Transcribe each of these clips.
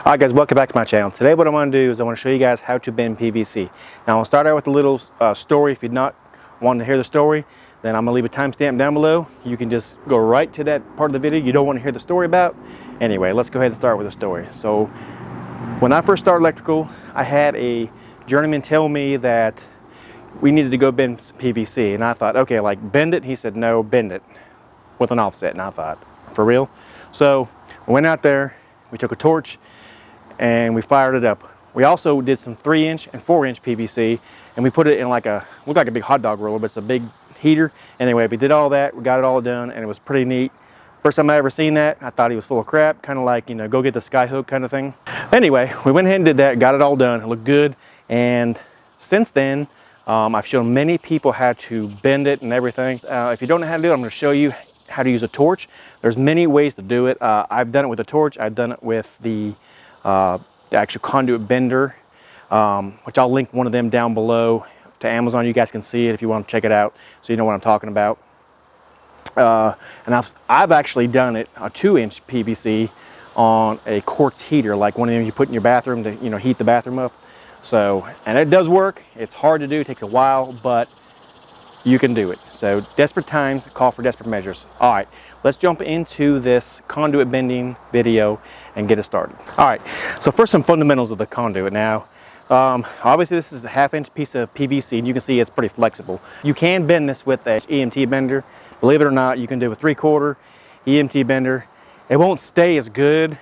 Alright guys, welcome back to my channel. Today what I want to do is I want to show you guys how to bend PVC. Now I'll start out with a little story. If you're not wanting to hear the story, then I'm going to leave a timestamp down below. You can just go right to that part of the video you don't want to hear the story about. Anyway, let's go ahead and start with the story. So when I first started electrical, I had a journeyman tell me that we needed to go bend some PVC, and I thought, okay, like bend it? He said, no, bend it with an offset. And I thought, for real? So I went out there, we took a torch, and we fired it up. We also did some 3-inch and 4-inch PVC, and we put it in like looked like a big hot dog roller, but it's a big heater. Anyway, we did all that, we got it all done, and it was pretty neat. First time I ever seen that, I thought he was full of crap, kind of like, you know, go get the sky hook kind of thing. Anyway, we went ahead and did that, got it all done, it looked good, and since then, I've shown many people how to bend it and everything. If you don't know how to do it, I'm going to show you how to use a torch. There's many ways to do it. I've done it with a torch, I've done it with the actual conduit bender, which I'll link one of them down below to Amazon. You guys can see it if you want to check it out, so you know what I'm talking about. And I've actually done it a 2-inch PVC on a quartz heater, like one of them you put in your bathroom to, you know, heat the bathroom up. So, and it does work. It's hard to do, it takes a while, but you can do it. So desperate times call for desperate measures. All right, let's jump into this conduit bending video and get it started. All right, so first some fundamentals of the conduit. Now, obviously this is a 1/2-inch piece of PVC, and you can see it's pretty flexible. You can bend this with an EMT bender. Believe it or not, you can do a 3/4 EMT bender. It won't stay as good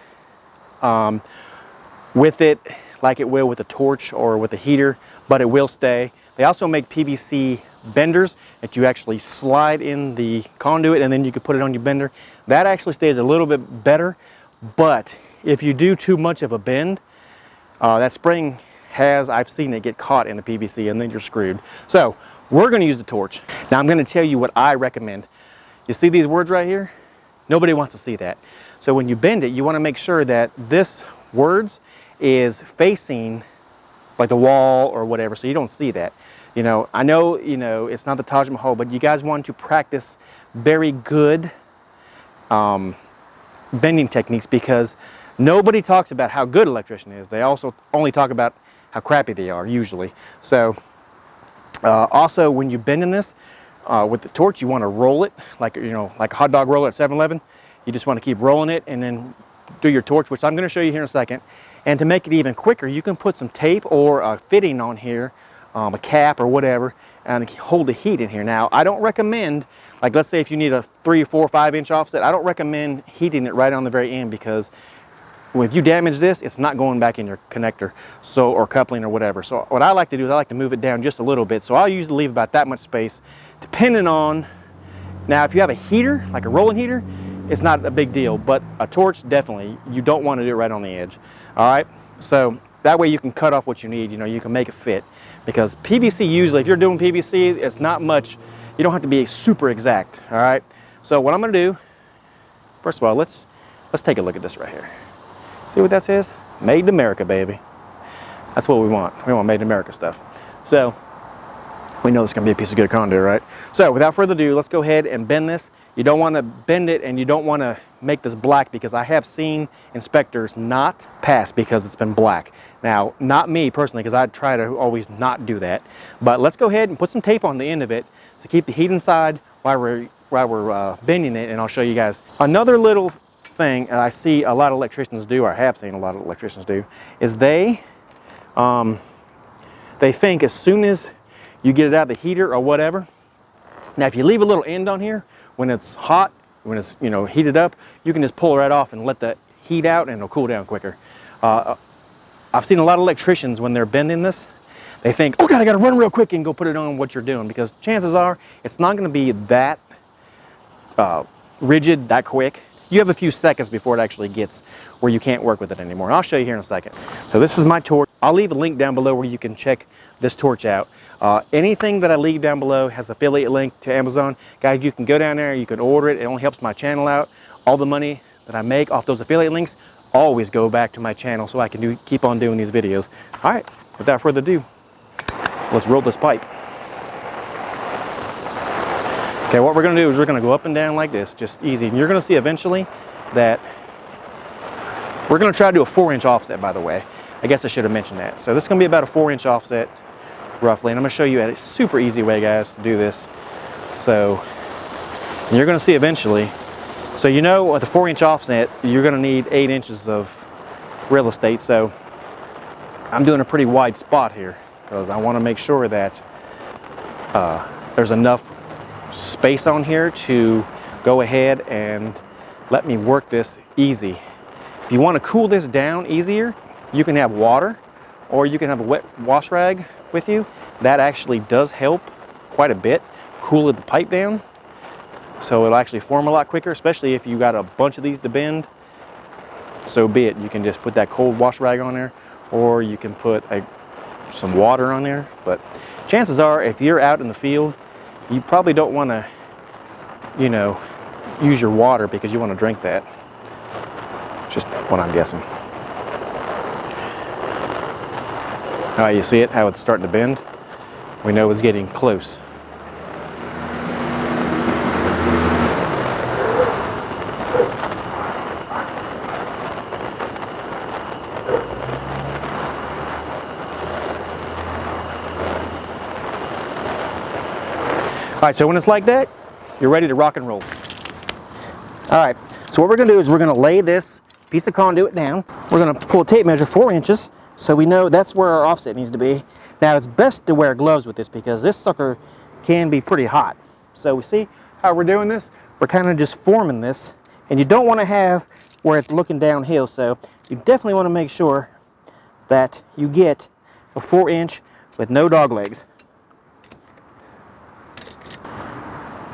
with it like it will with a torch or with a heater, but it will stay. They also make PVC benders that you actually slide in the conduit and then you can put it on your bender. That actually stays a little bit better, but if you do too much of a bend, that spring I've seen it get caught in the PVC and then you're screwed. So we're going to use the torch. Now I'm going to tell you what I recommend. You see these words right here? Nobody wants to see that. So when you bend it, you want to make sure that this words is facing like the wall or whatever, so you don't see that. You know, I know, you know, it's not the Taj Mahal, but you guys want to practice very good bending techniques, because nobody talks about how good an electrician is. They also only talk about how crappy they are usually. So also when you're bending this with the torch, you want to roll it like, you know, like a hot dog roller at 7-Eleven. You just want to keep rolling it and then do your torch, which I'm going to show you here in a second. And to make it even quicker, you can put some tape or a fitting on here, a cap or whatever, and hold the heat in here. Now, I don't recommend, like let's say if you need a 3, 4, 5-inch offset, I don't recommend heating it right on the very end, because if you damage this, it's not going back in your connector, so, or coupling or whatever. So what I like to do is I like to move it down just a little bit. So I'll usually leave about that much space, depending on, now if you have a heater, like a rolling heater, it's not a big deal, but a torch, definitely, you don't want to do it right on the edge. All right, so that way you can cut off what you need, you know, you can make it fit. Because PVC usually, if you're doing PVC, it's not much, you don't have to be super exact, all right? So what I'm gonna do, first of all, let's take a look at this right here. See what that says? Made in America, baby. That's what we want. We want made in America stuff. So we know it's gonna be a piece of good conduit, right? So without further ado, let's go ahead and bend this. You don't want to bend it and you don't want to make this black, because I have seen inspectors not pass because it's been black. Now, not me personally, because I try to always not do that. But let's go ahead and put some tape on the end of it to keep the heat inside while we're bending it, and I'll show you guys. Another little thing I see a lot of electricians do, or have seen a lot of electricians do, is they think as soon as you get it out of the heater or whatever. Now, if you leave a little end on here, when it's hot, when it's, you know, heated up, you can just pull it right off and let the heat out, and it'll cool down quicker. I've seen a lot of electricians, when they're bending this, they think, oh God, I gotta run real quick and go put it on what you're doing, because chances are it's not gonna be that rigid, that quick. You have a few seconds before it actually gets where you can't work with it anymore. And I'll show you here in a second. So this is my torch. I'll leave a link down below where you can check this torch out. Anything that I leave down below has affiliate link to Amazon. Guys, you can go down there, you can order it. It only helps my channel out. All the money that I make off those affiliate links always go back to my channel, so I can keep on doing these videos. All right, without further ado, let's roll this pipe. Okay, what we're gonna do is we're gonna go up and down like this, just easy. And you're gonna see eventually that We're going to try to do a 4-inch offset, by the way. I guess I should have mentioned that. So this is going to be about a 4-inch offset, roughly. And I'm going to show you a super easy way, guys, to do this. So you're going to see eventually. So you know, with a 4-inch offset, you're going to need 8 inches of real estate. So I'm doing a pretty wide spot here because I want to make sure that there's enough space on here to go ahead and let me work this easy. If you want to cool this down easier, you can have water or you can have a wet wash rag with you. That actually does help quite a bit, cool the pipe down. So it'll actually form a lot quicker, especially if you got a bunch of these to bend. So be it. You can just put that cold wash rag on there, or you can put some water on there. But chances are, if you're out in the field, you probably don't want to, you know, use your water because you want to drink that. Just what I'm guessing. All right, you see it, how it's starting to bend? We know it's getting close. All right, so when it's like that, you're ready to rock and roll. All right, so what we're gonna do is we're gonna lay this piece of conduit down. We're gonna pull a tape measure 4 inches so we know that's where our offset needs to be. Now it's best to wear gloves with this because this sucker can be pretty hot. So we see how we're doing this? We're kind of just forming this, and you don't wanna have where it's looking downhill, so you definitely wanna make sure that you get a 4-inch with no dog legs.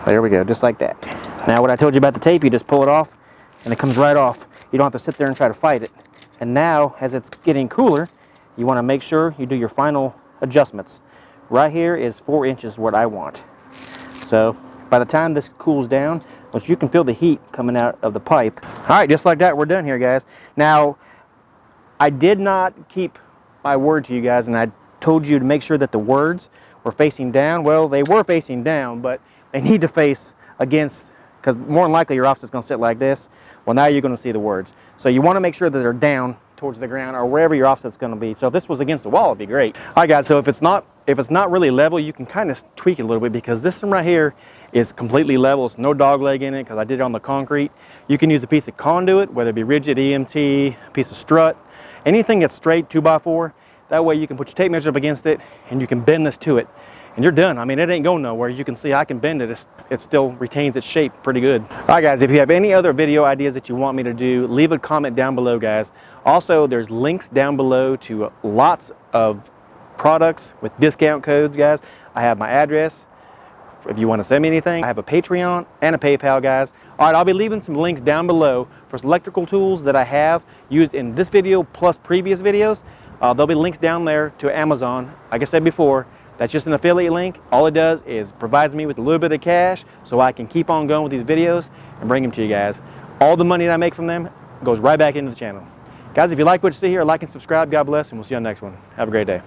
There we go, just like that. Now what I told you about the tape, you just pull it off and it comes right off. You don't have to sit there and try to fight it. And now, as it's getting cooler, you want to make sure you do your final adjustments. Right here is 4 inches what I want. So by the time this cools down, once you can feel the heat coming out of the pipe. All right, just like that, we're done here, guys. Now, I did not keep my word to you guys, and I told you to make sure that the words were facing down. Well, they were facing down, but they need to face against, because more than likely your offset's going to sit like this. Well, now you're going to see the words. So you want to make sure that they're down towards the ground or wherever your offset's going to be. So if this was against the wall, it'd be great. All right, guys, so if it's not really level, you can kind of tweak it a little bit, because this one right here is completely level. It's no dog leg in it because I did it on the concrete. You can use a piece of conduit, whether it be rigid, EMT, a piece of strut, anything that's straight 2x4. That way you can put your tape measure up against it and you can bend this to it. And you're done. I mean, it ain't going nowhere. You can see I can bend it. It still retains its shape pretty good. All right, guys, if you have any other video ideas that you want me to do, leave a comment down below, guys. Also, there's links down below to lots of products with discount codes, guys. I have my address if you want to send me anything. I have a Patreon and a PayPal, guys. All right, I'll be leaving some links down below for electrical tools that I have used in this video plus previous videos. There'll be links down there to Amazon. Like I said before, that's just an affiliate link. All it does is provides me with a little bit of cash so I can keep on going with these videos and bring them to you guys. All the money that I make from them goes right back into the channel. Guys, if you like what you see here, like and subscribe. God bless, and we'll see you on the next one. Have a great day.